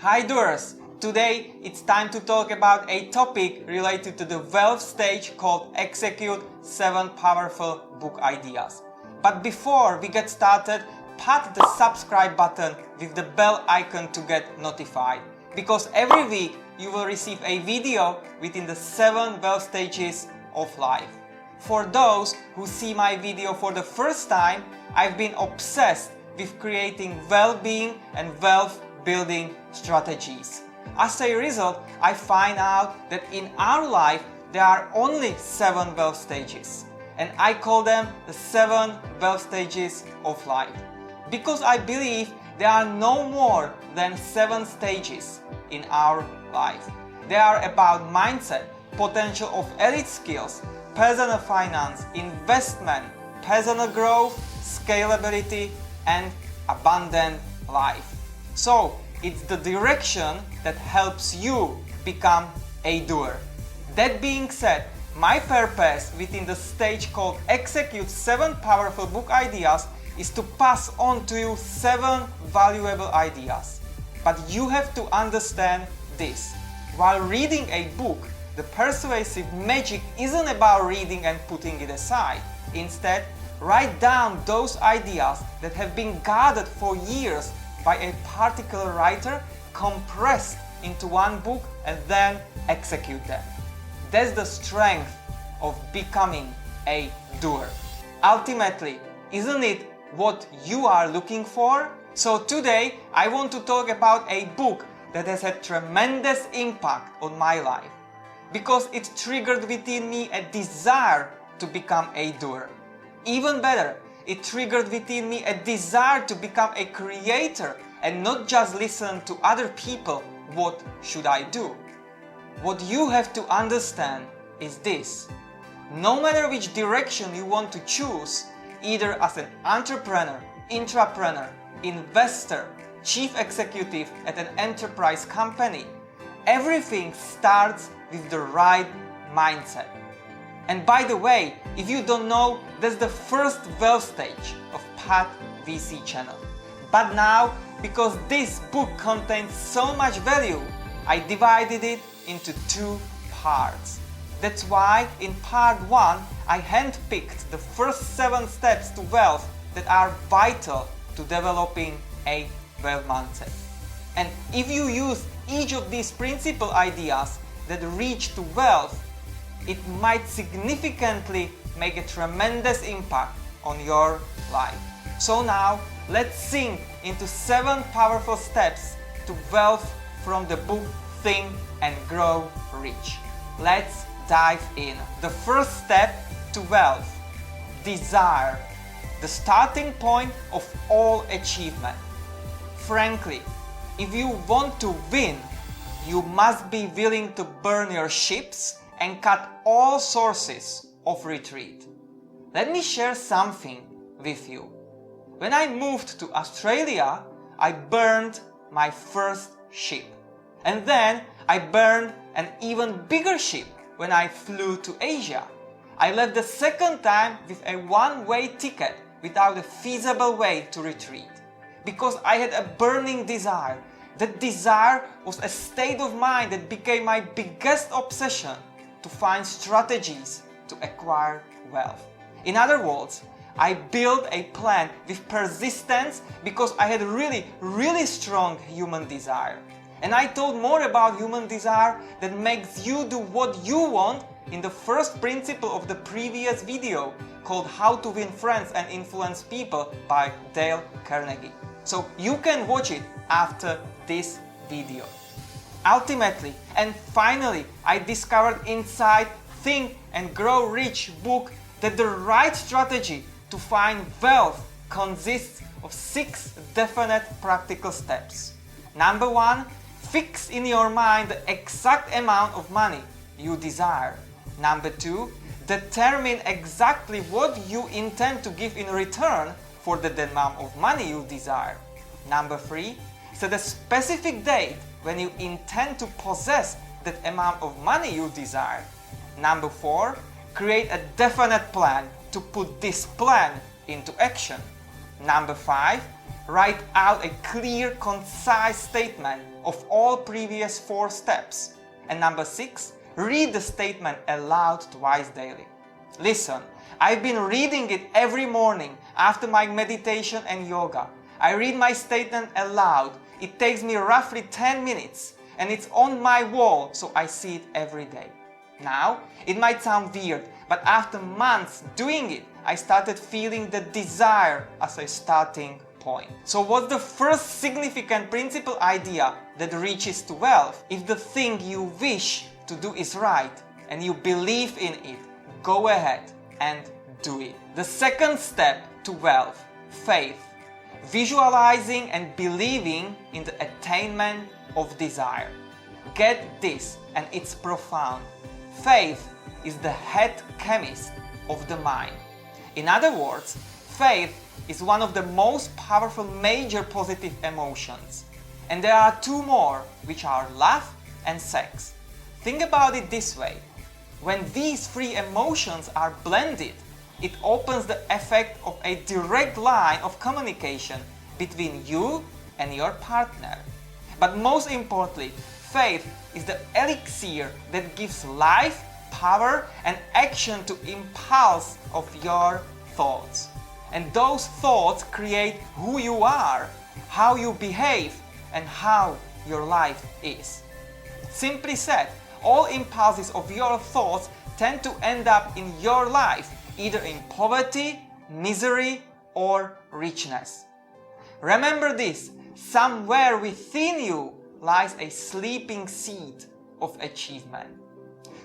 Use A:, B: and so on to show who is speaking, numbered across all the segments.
A: Hi doers! Today it's time to talk about a topic related to the wealth stage called Execute 7 Powerful Book Ideas. But before we get started, pat the subscribe button with the bell icon to get notified, because every week you will receive a video within the 7 wealth stages of life. For those who see my video for the first time, I've been obsessed with creating well-being and wealth-building strategies. As a result, I find out that in our life there are only 7 wealth stages, and I call them the 7 wealth stages of life, because I believe there are no more than 7 stages in our life. They are about mindset, potential of elite skills, personal finance, investment, personal growth, scalability, and abundant life. So it's the direction that helps you become a doer. That being said, my purpose within the stage called Execute 7 Powerful Book Ideas is to pass on to you 7 valuable ideas. But you have to understand this. While reading a book, the persuasive magic isn't about reading and putting it aside. Instead, write down those ideas that have been gathered for years by a particular writer, compressed into one book, and then execute them. That's the strength of becoming a doer. Ultimately, isn't it what you are looking for? So today, I want to talk about a book that has had tremendous impact on my life, because it triggered within me a desire to become a doer. Even better, it triggered within me a desire to become a creator and not just listen to other people, what should I do? What you have to understand is this: no matter which direction you want to choose, either as an entrepreneur, intrapreneur, investor, chief executive at an enterprise company, everything starts with the right mindset. And by the way, if you don't know, that's the first wealth stage of Pat VC channel. But now, because this book contains so much value, I divided it into 2 parts. That's why in part 1, I handpicked the first 7 steps to wealth that are vital to developing a wealth mindset. And if you use each of these principal ideas that reach to wealth, it might significantly make a tremendous impact on your life. So now, let's sink into 7 powerful steps to wealth from the book Think and Grow Rich. Let's dive in. The first step to wealth: desire, the starting point of all achievement. Frankly, if you want to win, you must be willing to burn your ships and cut all sources of retreat. Let me share something with you. When I moved to Australia, I burned my first ship. And then I burned an even bigger ship when I flew to Asia. I left the second time with a one-way ticket without a feasible way to retreat, because I had a burning desire. That desire was a state of mind that became my biggest obsession to find strategies to acquire wealth. In other words, I built a plan with persistence because I had really strong human desire. And I told more about human desire that makes you do what you want in the first principle of the previous video called How to Win Friends and Influence People by Dale Carnegie. So you can watch it after this video. Ultimately and finally, I discovered inside Think and Grow Rich book that the right strategy to find wealth consists of 6 definite practical steps. Number 1, fix in your mind the exact amount of money you desire. Number 2, determine exactly what you intend to give in return for the amount of money you desire. Number 3, set a specific date when you intend to possess that amount of money you desire. Number 4, create a definite plan to put this plan into action. Number 5, write out a clear, concise statement of all previous 4 steps. And number 6, read the statement aloud twice daily. Listen, I've been reading it every morning after my meditation and yoga. I read my statement aloud. It takes me roughly 10 minutes and it's on my wall, so I see it every day. Now, it might sound weird, but after months doing it, I started feeling the desire as a starting point. So what's the first significant principle idea that reaches to wealth? If the thing you wish to do is right and you believe in it, go ahead and do it. The second step to wealth, faith. Visualizing and believing in the attainment of desire. Get this, and it's profound. Faith is the head chemist of the mind. In other words, faith is one of the most powerful major positive emotions. And there are 2 more, which are love and sex. Think about it this way. When these 3 emotions are blended, it opens the effect of a direct line of communication between you and your partner. But most importantly, faith is the elixir that gives life, power, and action to impulse of your thoughts. And those thoughts create who you are, how you behave, and how your life is. Simply said, all impulses of your thoughts tend to end up in your life, either in poverty, misery, or richness. Remember this, somewhere within you lies a sleeping seed of achievement.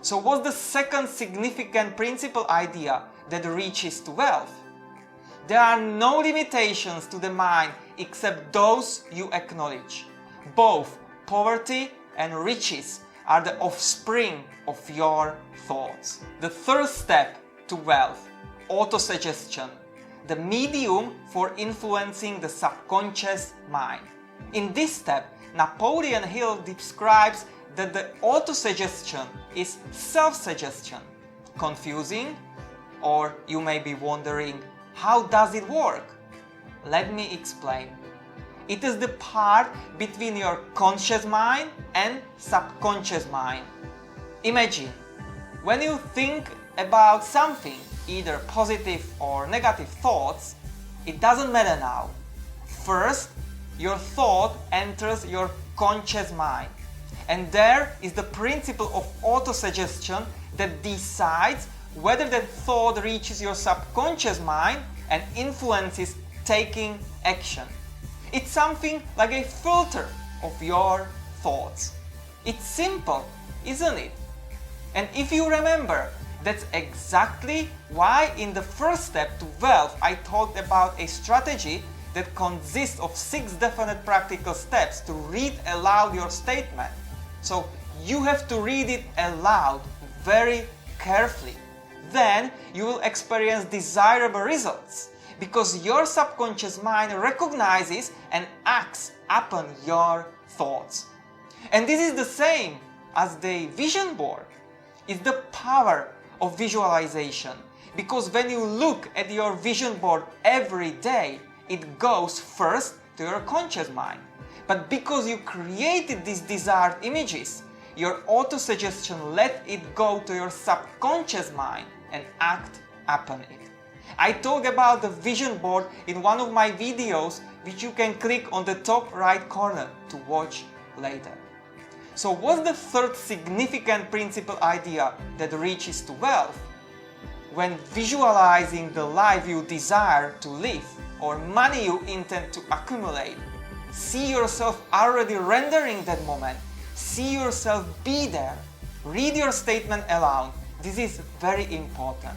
A: So what's the second significant principle idea that reaches to wealth? There are no limitations to the mind except those you acknowledge. Both poverty and riches are the offspring of your thoughts. The third step to wealth, autosuggestion, the medium for influencing the subconscious mind. In this step, Napoleon Hill describes that the autosuggestion is self-suggestion. Confusing? Or you may be wondering, how does it work? Let me explain. It is the part between your conscious mind and subconscious mind. Imagine, when you think about something, either positive or negative thoughts, it doesn't matter now. First, your thought enters your conscious mind. And there is the principle of autosuggestion that decides whether that thought reaches your subconscious mind and influences taking action. It's something like a filter of your thoughts. It's simple, isn't it? And if you remember, that's exactly why in the first step to wealth I talked about a strategy that consists of 6 definite practical steps to read aloud your statement. So you have to read it aloud very carefully. Then you will experience desirable results because your subconscious mind recognizes and acts upon your thoughts. And this is the same as the vision board. It's the power of visualization, because when you look at your vision board every day, it goes first to your conscious mind. But because you created these desired images, your autosuggestion let it go to your subconscious mind and act upon it. I talk about the vision board in one of my videos, which you can click on the top right corner to watch later. So what's the third significant principle idea that reaches to wealth? When visualizing the life you desire to live or money you intend to accumulate, see yourself already rendering that moment. See yourself be there. Read your statement aloud. This is very important.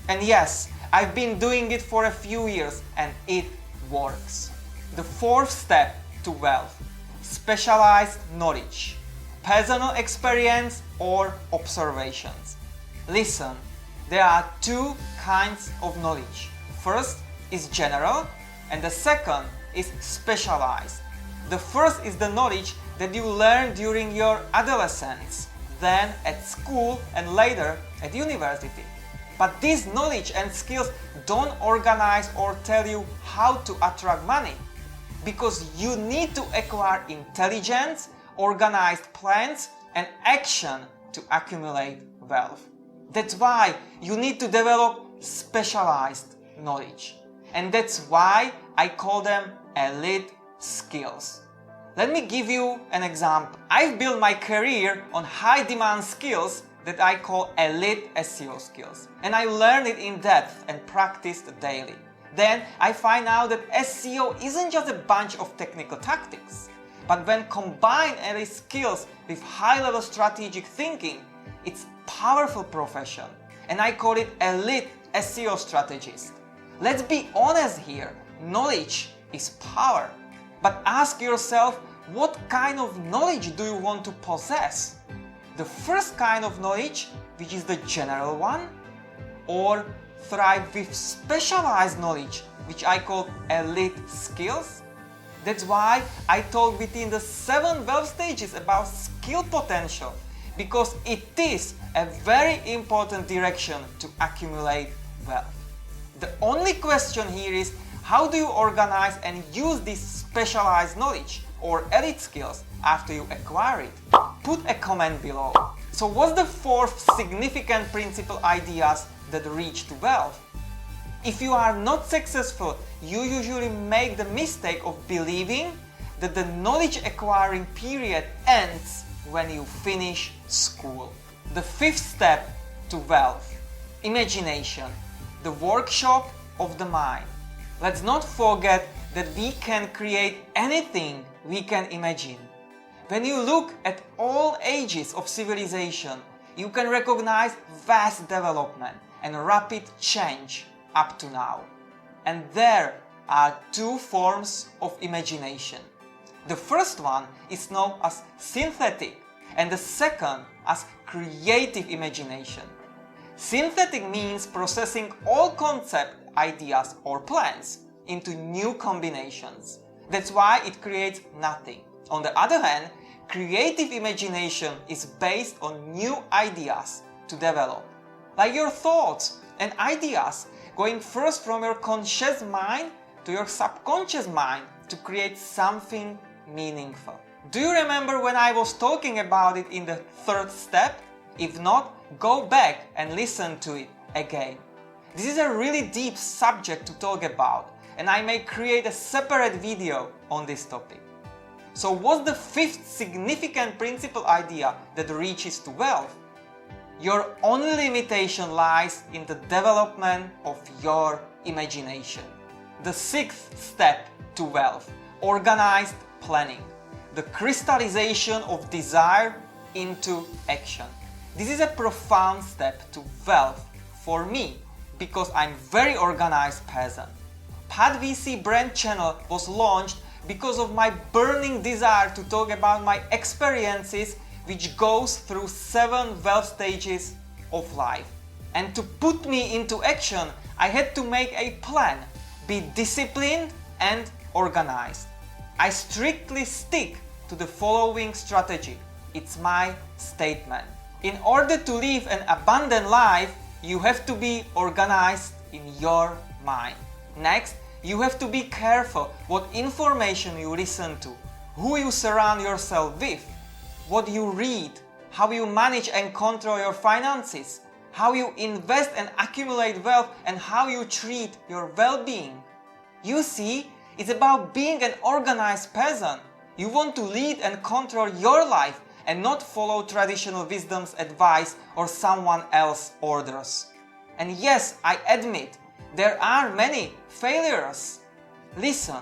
A: And yes, I've been doing it for a few years and it works. The fourth step to wealth, specialized knowledge, personal experience or observations. Listen, there are 2 kinds of knowledge. First is general and the second is specialized. The first is the knowledge that you learn during your adolescence, then at school and later at university. But this knowledge and skills don't organize or tell you how to attract money, because you need to acquire intelligence organized plans and action to accumulate wealth. That's why you need to develop specialized knowledge. And that's why I call them elite skills. Let me give you an example. I've built my career on high demand skills that I call elite SEO skills. And I learned it in depth and practiced daily. Then I find out that SEO isn't just a bunch of technical tactics. But when combined elite skills with high-level strategic thinking, it's a powerful profession. And I call it elite SEO strategist. Let's be honest here, knowledge is power. But ask yourself, what kind of knowledge do you want to possess? The first kind of knowledge, which is the general one, or thrive with specialized knowledge, which I call elite skills? That's why I talk within the 7 wealth stages about skill potential, because it is a very important direction to accumulate wealth. The only question here is, how do you organize and use this specialized knowledge or elite skills after you acquire it? Put a comment below. So what's the 4th significant principle ideas that reach to wealth? If you are not successful, you usually make the mistake of believing that the knowledge acquiring period ends when you finish school. The 5th step to wealth, imagination, the workshop of the mind. Let's not forget that we can create anything we can imagine. When you look at all ages of civilization, you can recognize vast development and rapid change up to now. And there are 2 forms of imagination. The first one is known as synthetic, and the second as creative imagination. Synthetic means processing all concepts, ideas or plans into new combinations. That's why it creates nothing. On the other hand, creative imagination is based on new ideas to develop. Like your thoughts and ideas going first from your conscious mind to your subconscious mind to create something meaningful. Do you remember when I was talking about it in the 3rd step? If not, go back and listen to it again. This is a really deep subject to talk about, and I may create a separate video on this topic. So what's the 5th significant principle idea that reaches to wealth? Your only limitation lies in the development of your imagination. The 6th step to wealth, organized planning, the crystallization of desire into action. This is a profound step to wealth for me because I'm very organized person. Pad VC brand channel was launched because of my burning desire to talk about my experiences, which goes through 7 wealth stages of life. And to put me into action, I had to make a plan, be disciplined and organized. I strictly stick to the following strategy. It's my statement. In order to live an abundant life, you have to be organized in your mind. Next, you have to be careful what information you listen to, who you surround yourself with, what you read, how you manage and control your finances, how you invest and accumulate wealth, and how you treat your well-being. You see, it's about being an organized person. You want to lead and control your life and not follow traditional wisdom's advice or someone else's orders. And yes, I admit, there are many failures. Listen,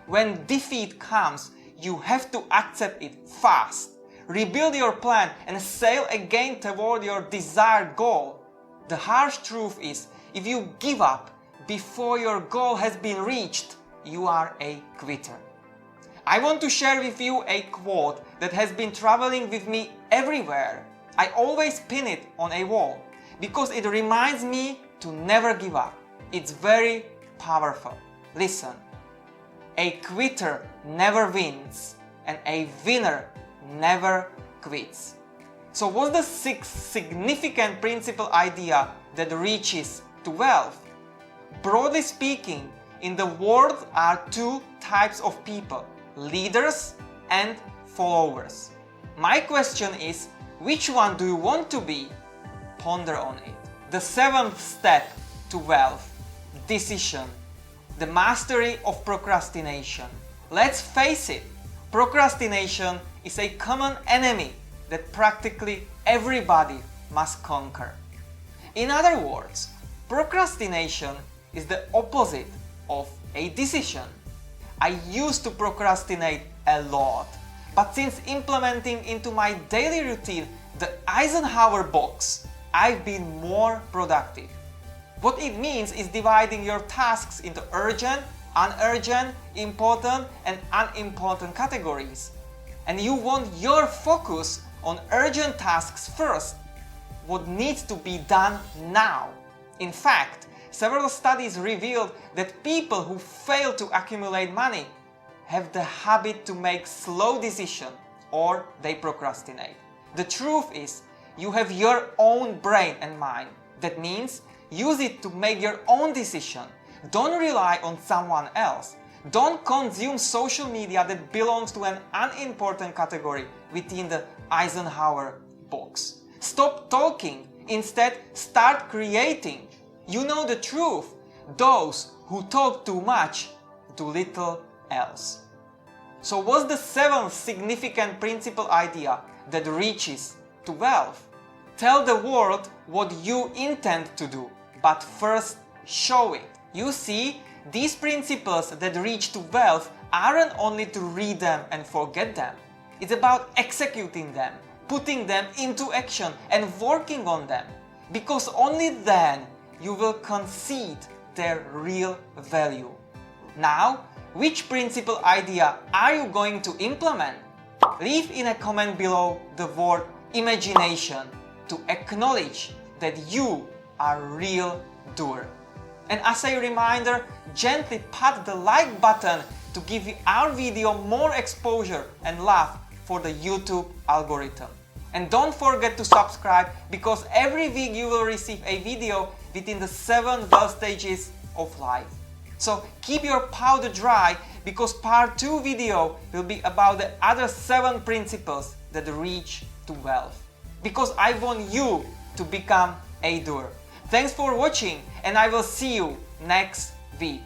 A: when defeat comes, you have to accept it fast. Rebuild your plan and sail again toward your desired goal. The harsh truth is, if you give up before your goal has been reached, you are a quitter. I want to share with you a quote that has been traveling with me everywhere. I always pin it on a wall because it reminds me to never give up. It's very powerful. Listen, a quitter never wins and a winner never quits. So what's the 6th significant principle idea that reaches to wealth? Broadly speaking, in the world are 2 types of people, leaders and followers. My question is, which one do you want to be? Ponder on it. The seventh step to wealth: decision. The mastery of procrastination. Let's face it, procrastination is a common enemy that practically everybody must conquer. In other words, procrastination is the opposite of a decision. I used to procrastinate a lot, but since implementing into my daily routine the Eisenhower box, I've been more productive. What it means is dividing your tasks into urgent, unurgent, important, and unimportant categories. And you want your focus on urgent tasks first, what needs to be done now. In fact, several studies revealed that people who fail to accumulate money have the habit to make slow decisions, or they procrastinate. The truth is, you have your own brain and mind. That means use it to make your own decision. Don't rely on someone else. Don't consume social media that belongs to an unimportant category within the Eisenhower box. Stop talking. Instead, start creating. You know the truth. Those who talk too much do little else. So what's the seventh significant principle idea that reaches to wealth? Tell the world what you intend to do, but first show it. You see, these principles that reach to wealth aren't only to read them and forget them. It's about executing them, putting them into action and working on them. Because only then you will concede their real value. Now, which principle idea are you going to implement? Leave in a comment below the word imagination to acknowledge that you are a real doer. And as a reminder, gently pat the like button to give our video more exposure and love for the YouTube algorithm. And don't forget to subscribe, because every week you will receive a video within the 7 wealth stages of life. So keep your powder dry, because part 2 video will be about the other 7 principles that reach to wealth. Because I want you to become a doer. Thanks for watching, and I will see you next week.